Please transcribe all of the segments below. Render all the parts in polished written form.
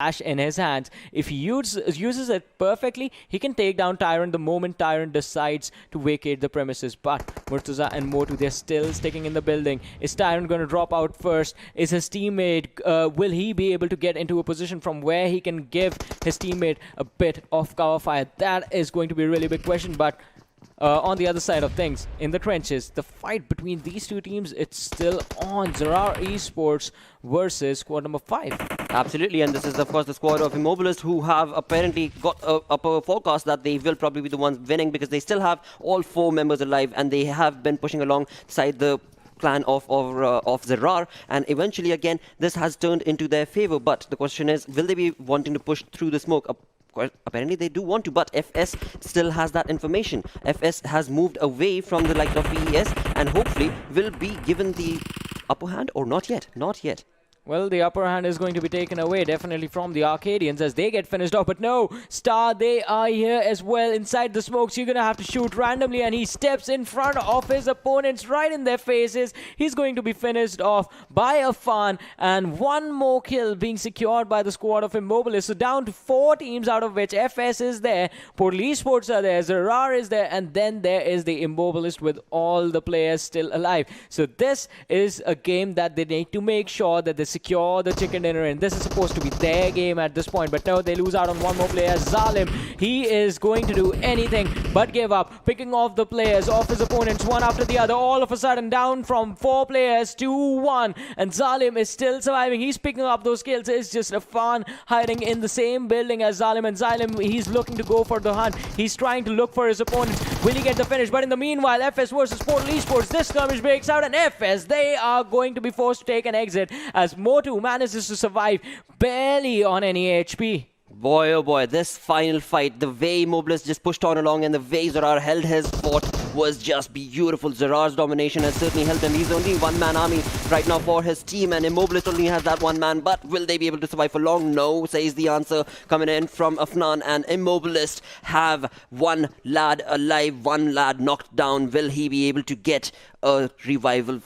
Flash in his hands. If he uses it perfectly, he can take down Tyrant the moment Tyrant decides to vacate the premises. But Murtaza and Motu, they're still sticking in the building. Is Tyrant going to drop out first? Is his teammate, will he be able to get into a position from where he can give his teammate a bit of cover fire? That is going to be a really big question, but on the other side of things, in the trenches, the fight between these two teams, it's still on. Zarar Esports versus squad number 5. Absolutely, and this is of course the squad of Immobilist, who have apparently got a forecast that they will probably be the ones winning, because they still have all 4 members alive, and they have been pushing alongside the clan of Zarar, and eventually again this has turned into their favor. But the question is, will they be wanting to push through the smoke? Apparently they do want to, but FS still has that information. FS has moved away from the likes of PES and hopefully will be given the upper hand, or not yet. Not yet. Well, the upper hand is going to be taken away definitely from the Arcadians as they get finished off. But no, Star, they are here as well inside the smokes. You're going to have to shoot randomly, and he steps in front of his opponents right in their faces. He's going to be finished off by Afan, and one more kill being secured by the squad of Immobilist. So down to 4 teams, out of which FS is there, Portal Esports are there, Zarar is there, and then there is the Immobilist with all the players still alive. So this is a game that they need to make sure that they secure the chicken dinner in. This is supposed to be their game at this point, but no, they lose out on one more player. Zalim, he is going to do anything but give up, picking off the players of his opponents one after the other. All of a sudden down from 4 players to 1, and Zalim is still surviving. He's picking up those kills. It's just a fun hiding in the same building as Zalim, and Zalim, he's looking to go for the hunt. He's trying to look for his opponent. Will he get the finish? But in the meanwhile, FS versus Portal Esports, this skirmish breaks out, and FS, they are going to be forced to take an exit as Motu manages to survive barely on any HP. Boy, oh boy, this final fight, the way Mobilist just pushed on along and the way Zarar held his fort was just beautiful. Zarar's domination has certainly helped him. He's only one-man army right now for his team, and Immobilist only has that one man. But will they be able to survive for long? No, says the answer coming in from Afnan. And Immobilist have one lad alive, one lad knocked down. Will he be able to get a revival?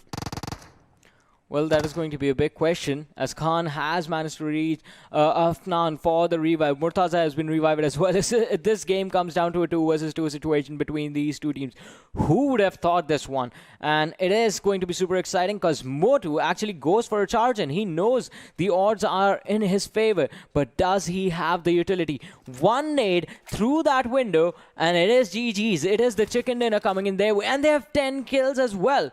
Well, that is going to be a big question, as Khan has managed to reach Afnan for the revive. Murtaza has been revived as well. This game comes down to a 2 versus 2 situation between these two teams. Who would have thought this one? And it is going to be super exciting because Motu actually goes for a charge, and he knows the odds are in his favor. But does he have the utility? One nade through that window, and it is GG's. It is the chicken dinner coming in their way, and they have 10 kills as well.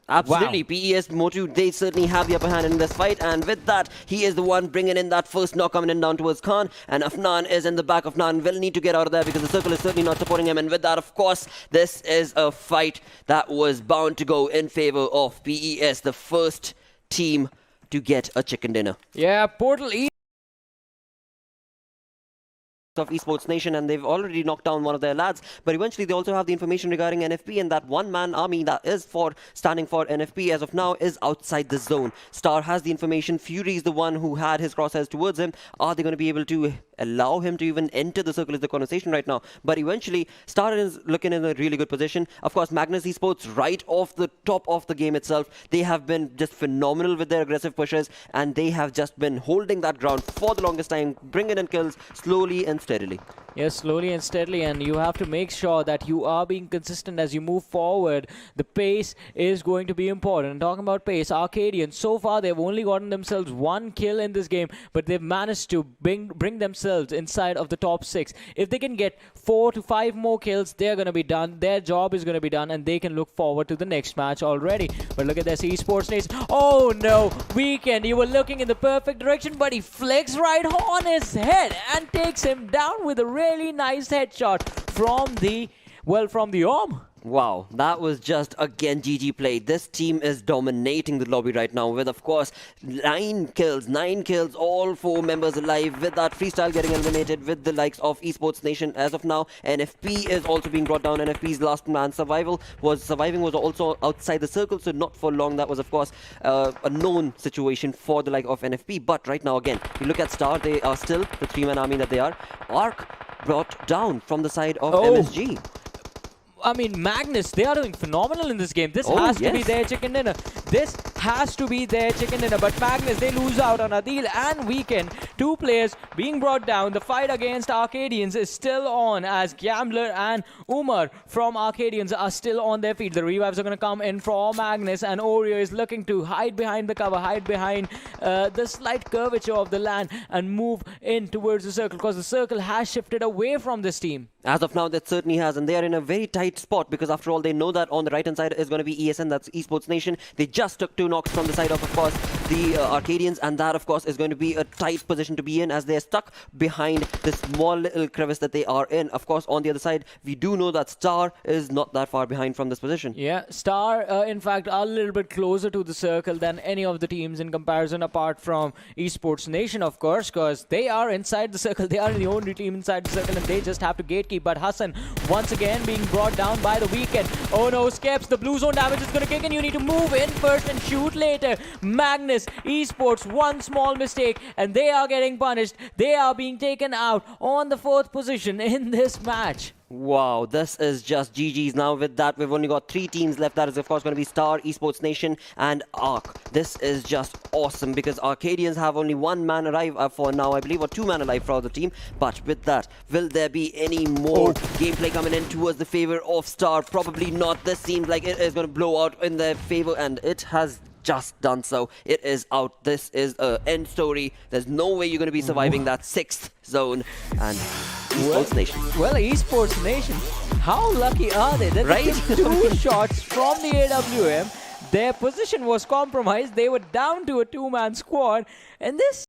Absolutely. Wow. PES Motu, they certainly have the upper hand in this fight, and with that, he is the one bringing in that first knock coming in down towards Khan, and Afnan is in the back. Afnan will need to get out of there because the circle is certainly not supporting him, and with that, of course, this is a fight that was bound to go in favor of PES, the first team to get a chicken dinner. Yeah, Portal of Esports Nation, and they've already knocked down one of their lads, but eventually they also have the information regarding NFP, and that one-man army that is standing for NFP as of now is outside the zone. Star has the information. Fury is the one who had his crosshairs towards him. Are they going to be able to allow him to even enter the circle is the conversation right now, but eventually Star is looking in a really good position. Of course, Magnus Esports right off the top of the game itself, they have been just phenomenal with their aggressive pushes, and they have just been holding that ground for the longest time, bringing in kills slowly and steadily. Yes, slowly and steadily, and you have to make sure that you are being consistent as you move forward. The pace is going to be important. Talking about pace, Arcadians, so far they've only gotten themselves 1 kill in this game, but they've managed to bring themselves inside of the top 6. If they can get 4 to 5 more kills, they're going to be done. Their job is going to be done, and they can look forward to the next match already. But look at this, Esports Nation. Oh no, Weekend, you were looking in the perfect direction, but he flicks right on his head and takes him down with a really nice headshot from the arm. Wow, that was just again GG play. This team is dominating the lobby right now with, of course, 9 kills, all 4 members alive, with that freestyle getting eliminated with the likes of Esports Nation as of now. NFP is also being brought down. NFP's last man surviving was also outside the circle, so not for long. That was, of course, a known situation for the like of NFP. But right now, again, you look at Star, they are still the 3-man army that they are. Arc brought down from the side of MSG. I mean, Magnus, they are doing phenomenal in this game. This has to be their chicken dinner. This has to be their chicken dinner. But Magnus, they lose out on Adil and Weekend Two players being brought down. The fight against Arcadians is still on as Gambler and Umar from Arcadians are still on their feet. The revives are going to come in from Magnus, and Oreo is looking to hide behind the cover, hide behind the slight curvature of the land and move in towards the circle, because the circle has shifted away from this team. As of now, that certainly has, and they are in a very tight spot because after all, they know that on the right-hand side is going to be ESN, that's Esports Nation. They just took 2 knocks from the side of course, the Arcadians, and that, of course, is going to be a tight position to be in as they're stuck behind this small little crevice that they are in. Of course, on the other side, we do know that Star is not that far behind from this position. Yeah, Star, in fact, are a little bit closer to the circle than any of the teams in comparison, apart from Esports Nation, of course, because they are inside the circle. They are the only team inside the circle, and they just have to gatekeep. But Hassan, once again, being brought down by the Weekend. Oh no, Skeps, the blue zone damage is going to kick in. You need to move in first and shoot later. Magnus, Esports, one small mistake, and they are getting punished. They are being taken out on the 4th position in this match. Wow, this is just GG's now. With that, we've only got 3 teams left. That is, of course, going to be Star, Esports Nation, and Arc. This is just awesome because Arcadians have only 1 man alive for now, I believe, or 2 man alive for the team. But with that, will there be any more gameplay coming in towards the favor of Star? Probably not. This seems like it is going to blow out in their favor, and it has just done so. It is out. This is an end story. There's no way you're going to be surviving that 6th zone. And Esports Nation. Well, Esports Nation, how lucky are they? That Right? they took 2 shots from the AWM. Their position was compromised. They were down to a 2-man squad, and this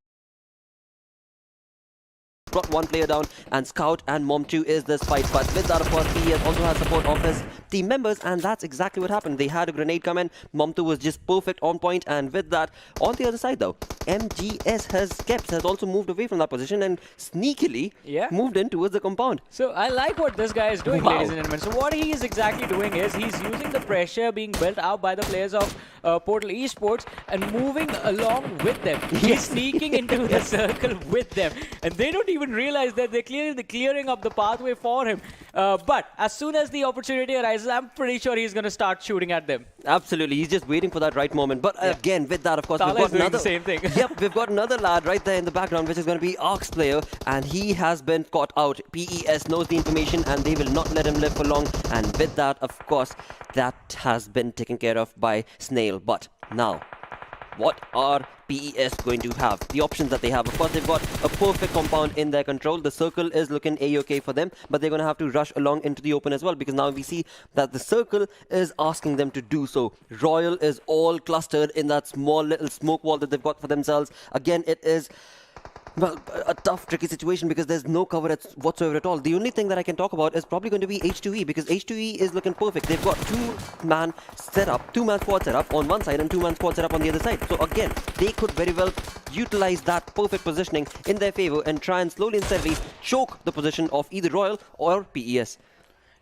got 1 player down, and Scout and Mom2 is this fight. But with that, of course, PES also has support of his team members, and that's exactly what happened. They had a grenade come in. Mom2 was just perfect on point, and with that, on the other side though, MGS has also moved away from that position and sneakily moved in towards the compound. So I like what this guy is doing, Wow. ladies and gentlemen. So what he is exactly doing is he's using the pressure being built out by the players of Portal Esports and moving along with them. He's sneaking into the circle with them, and they don't even realize that they're clearing up the pathway for him. But as soon as the opportunity arises, I'm pretty sure he's going to start shooting at them. Absolutely, he's just waiting for that right moment. But again, with that, of course, Tala we've got is doing another. the same thing. Yep, we've got another lad right there in the background, which is going to be Arc's player, and he has been caught out. PES knows the information, and they will not let him live for long. And with that, of course, that has been taken care of by Snail. But now, what are PES going to have? The options that they have, of course, they've got a perfect compound in their control. The circle is looking a-okay for them, but they're going to have to rush along into the open as well, because now we see that the circle is asking them to do so. Royal is all clustered in that small little smoke wall that they've got for themselves. Again, it is, well, a tough, tricky situation because there's no cover whatsoever at all. The only thing that I can talk about is probably going to be H2E, because H2E is looking perfect. They've got 2-man setup, 2-man squad setup on one side and 2-man squad setup on the other side. So again, they could very well utilize that perfect positioning in their favor and try and slowly and steadily choke the position of either Royal or PES.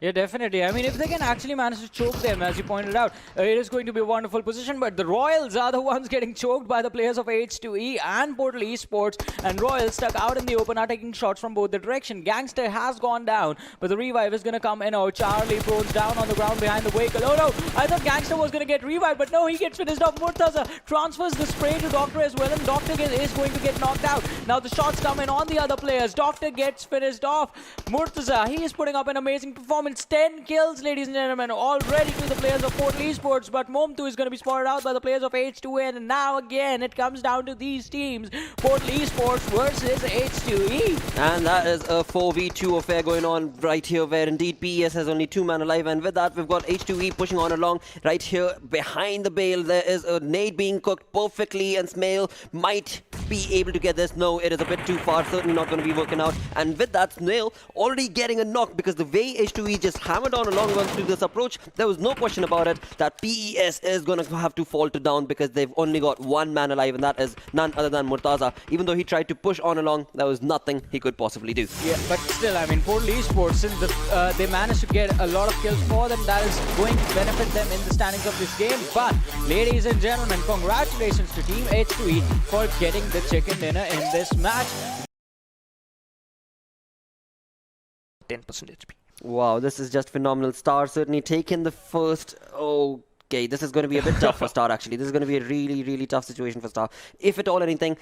Yeah, definitely. I mean, if they can actually manage to choke them, as you pointed out, it is going to be a wonderful position. But the Royals are the ones getting choked by the players of H2E and Portal Esports. And Royals stuck out in the open are taking shots from both the direction. Gangster has gone down, but the revive is going to come in. Oh, Charlie Pro's down on the ground behind the vehicle. Oh no, I thought Gangster was going to get revived, but no, he gets finished off. Murtaza transfers the spray to Doctor as well, and Doctor is going to get knocked out. Now the shots come in on the other players. Doctor gets finished off. Murtaza, he is putting up an amazing performance. 10 kills, ladies and gentlemen, already to the players of Portal Esports, but Mom2 is going to be spotted out by the players of H2N, and now again it comes down to these teams, Portal Esports versus H2E. And that is a 4v2 affair going on right here, where indeed PES has only 2 man alive, and with that we've got H2E pushing on along right here behind the bale. There is a nade being cooked perfectly, and Smail might be able to get this. No, it is a bit too far, certainly not going to be working out. And with that, Snail already getting a knock, because the way H2E just hammered on along to this approach, there was no question about it that PES is going to have to falter down, because they've only got 1 man alive, and that is none other than Murtaza. Even though he tried to push on along, there was nothing he could possibly do. Yeah, but still, I mean, Portal Esports, since they managed to get a lot of kills for them, that is going to benefit them in the standings of this game. But, ladies and gentlemen, congratulations to Team H2E for getting the chicken dinner in this match. 10% HP. Wow, this is just phenomenal. Star certainly taken the first Okay, this is going to be a bit tough for Star, actually. This is going to be a really, really tough situation for Star. If at all anything,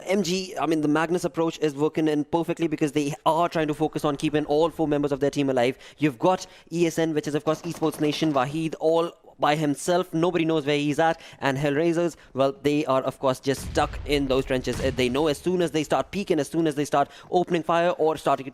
MG, I mean, the Magnus approach is working in perfectly because they are trying to focus on keeping all 4 members of their team alive. You've got ESN, which is, of course, Esports Nation, Wahid, all by himself. Nobody knows where he's at. And Hellraisers, well, they are, of course, just stuck in those trenches. They know as soon as they start peeking, as soon as they start opening fire or starting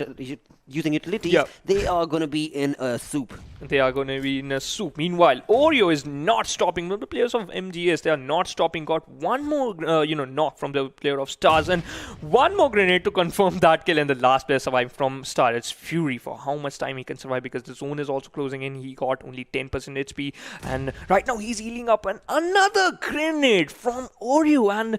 using utilities, they are going to be in a soup. They are going to be in a soup. Meanwhile, Oreo is not stopping. The players of MGS, they are not stopping. Got one more, knock from the player of Stars and one more grenade to confirm that kill. And the last player survived from Star. It's Fury for how much time he can survive because the zone is also closing in. He got only 10% HP. And right now he's healing up, and another grenade from Oreo, and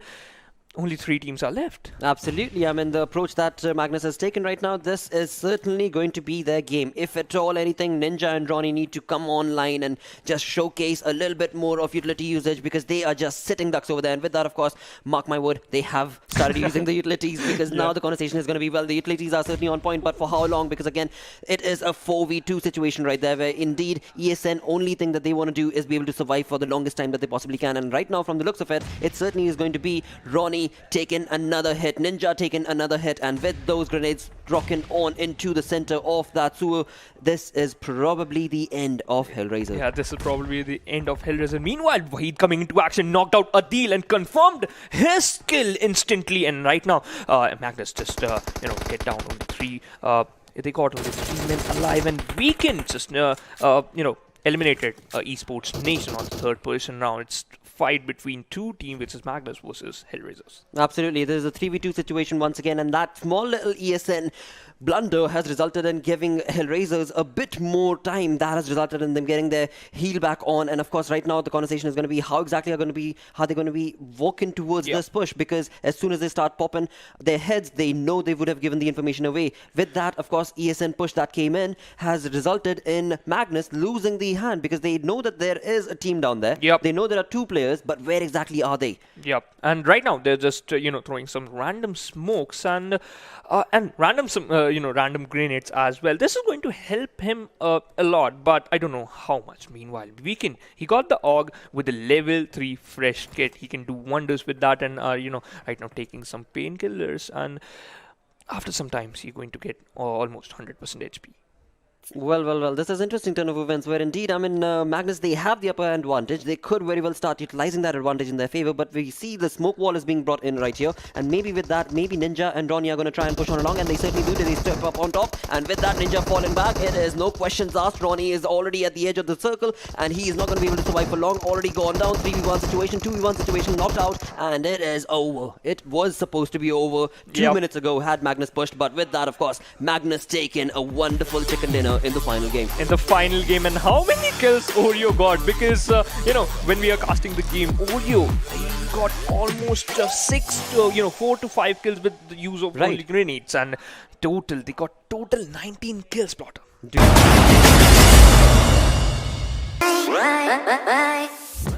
only 3 teams are left. Absolutely. I mean, the approach that Magnus has taken right now, this is certainly going to be their game. If at all anything, Ninja and Ronnie need to come online and just showcase a little bit more of utility usage because they are just sitting ducks over there. And with that, of course, mark my word, they have started using the utilities because now the conversation is going to be, well, the utilities are certainly on point, but for how long? Because again, it is a 4v2 situation right there where indeed ESN only thing that they want to do is be able to survive for the longest time that they possibly can. And right now, from the looks of it, it certainly is going to be Ronnie taking another hit, Ninja taking another hit, and with those grenades rocking on into the center of that sewer, this is probably the end of Hellraiser. Yeah, this is probably the end of Hellraiser. Meanwhile, Wahid coming into action, knocked out Adil and confirmed his kill instantly. And right now, Magnus just, get down on the 3. They got only 3 men alive, and Weekend just, eliminated Esports Nation on the 3rd position round. It's fight between 2 teams, which is Magnus versus Hellraisers. Absolutely. There's a 3v2 situation once again, and that small little ESN blunder has resulted in giving Hellraisers a bit more time. That has resulted in them getting their heal back on. And of course, right now the conversation is going to be how exactly are they going to be walking towards this push, because as soon as they start popping their heads, they know they would have given the information away. With that, of course, ESN push that came in has resulted in Magnus losing the hand because they know that there is a team down there. They know there are 2 players, but where exactly are they? And right now they're just throwing some random smokes and random grenades as well. This is going to help him a lot, but I don't know how much. Meanwhile, Weekend, he got the AUG with the level 3 fresh kit. He can do wonders with that, and right now taking some painkillers, and after some time he's going to get almost 100% HP. Well, this is interesting turn of events where indeed, I mean, Magnus, they have the upper advantage. They could very well start utilizing that advantage in their favor, but we see the smoke wall is being brought in right here, and maybe with that, maybe Ninja and Ronnie are going to try and push on along, and they certainly do. They step up on top, and with that, Ninja falling back. It is no questions asked. Ronnie is already at the edge of the circle, and he is not going to be able to survive for long. Already gone down, 3v1 situation, 2v1 situation, knocked out, and it is over. It was supposed to be over 2 minutes ago had Magnus pushed, but with that, of course, Magnus taking a wonderful chicken dinner in the final game. And how many kills Oreo got? Because when we are casting the game, Oreo got almost 4 to 5 kills with the use of only grenades, and they got total 19 kills, Plotter.